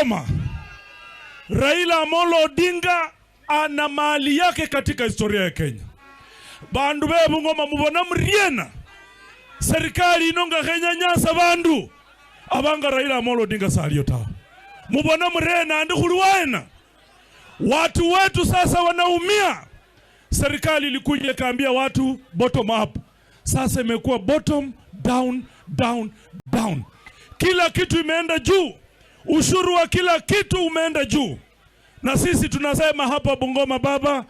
Bungoma, Raila Amolo Odinga ana mali yake katika historia ya Kenya. Bandu be Bungoma mubona mriena. Serikali inonga Kenya nyasa bandu. Abanga Raila Amolo Odinga salio tawo. Mubona mriena andi khuluwaena. Watu wetu sasa wanaumia. Serikali ilikuja kaambia watu bottom up. Sasa imekuwa bottom down down down. Kila kitu imeenda juu. Ushuru wa kila kitu umeenda juu. Na sisi tunasema hapa Bungoma baba,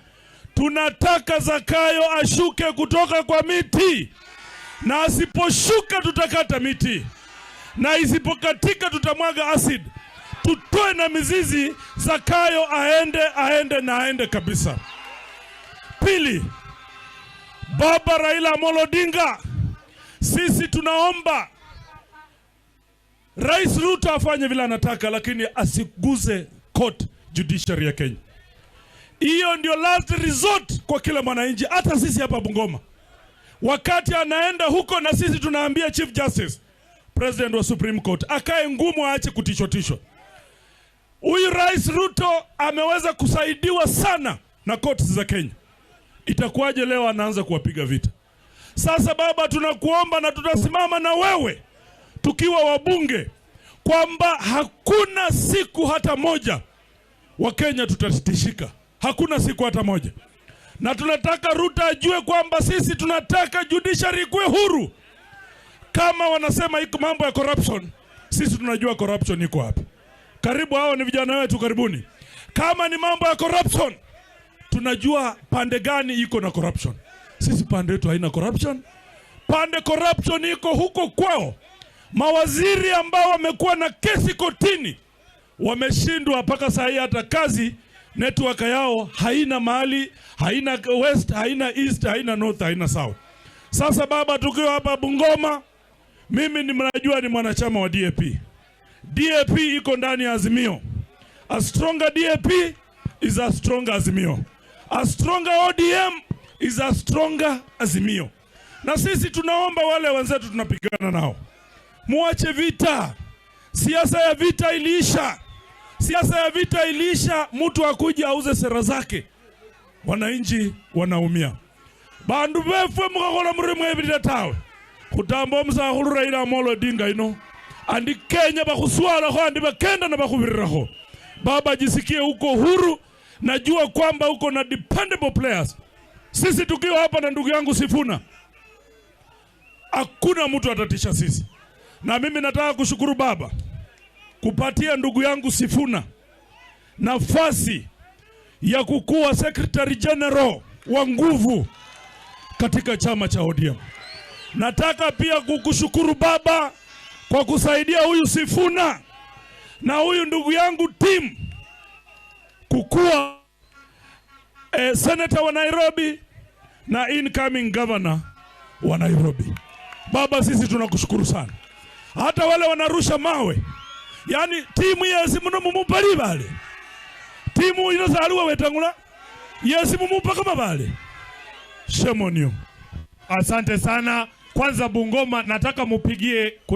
tunataka Zakayo ashuke kutoka kwa miti. Na asiposhuka tutakata miti. Na isipokatika tutamwaga acid. Tutoe na mizizi, Zakayo aende kabisa. Pili, baba Raila Amolo Odinga, sisi tunaomba Rais Ruto afanye vile anataka, lakini asiguze court judiciary ya Kenya. Hiyo ndio last resort kwa kila mwananchi, hata sisi hapa Bungoma. Wakati anaenda huko na sisi tunaambia Chief Justice, President wa Supreme Court, akae ngumu aache kutisho. Huyu Rais Ruto ameweza kusaidiwa sana na courts za Kenya. Itakuwaje leo anaanza kuwapiga vita? Sasa baba, tunakuomba na tutasimama na wewe tukiwa wabunge kwamba hakuna siku hata moja wa Kenya tutatishika. Hakuna siku hata moja. Na tunataka Ruto ajue kwamba sisi tunataka judiciary kuwe huru. Kama wanasema iko mambo ya corruption, sisi tunajua corruption iko wapi. Karibu hao ni vijana wetu, karibuni. Kama ni mambo ya corruption, tunajua pande gani iko na corruption. Sisi pande yetu haina corruption. Pande corruption iko huko kwao. Mawaziri ambao wamekuwa na kesi kotini wameshindwa mpaka saa hii, hata kazi network yao haina mahali, haina west, haina east, haina north, haina south. Sasa baba, tukiwa hapa Bungoma, mimi mnajua ni mwanachama wa DAP. DAP iko ndani ya Azimio. A stronger DAP is a stronger Azimio. A stronger ODM is a stronger Azimio. Na sisi tunaomba wale wenzetu tunapigana nao, muache vita. Siasa ya vita iliisha. Siasa ya vita iliisha. Mtu akuja auze sera zake, wananchi wanaumia. Bandu befwe mukakhola murimu ebirira tawe. Kutamba omusakhulu Raila Amolo Odinga ino andi Kenya bakhuswalakho andi bakenda na bakhubirirako. Baba, jisikie uko huru. Najua kwamba uko na dependable players. Sisi tukiwa hapa na ndugu yangu Sifuna, hakuna mtu atatisha sisi. Na mimi nataka kushukuru baba kupatia ndugu yangu Sifuna nafasi ya kukuwa Secretary General wa nguvu katika chama cha ODM. Nataka pia kukushukuru baba kwa kusaidia huyu Sifuna na huyu ndugu yangu Tim kukuwa Senator wa Nairobi na incoming governor wa Nairobi. Baba, sisi tunakushukuru sana. Hata wale wanarusha mawe, yani timu yesi muno mumupali bale, timu inazaliwa wetangula yesi mumupa kama bale. Shame on you. Asante sana. Kwanza Bungoma nataka mupigie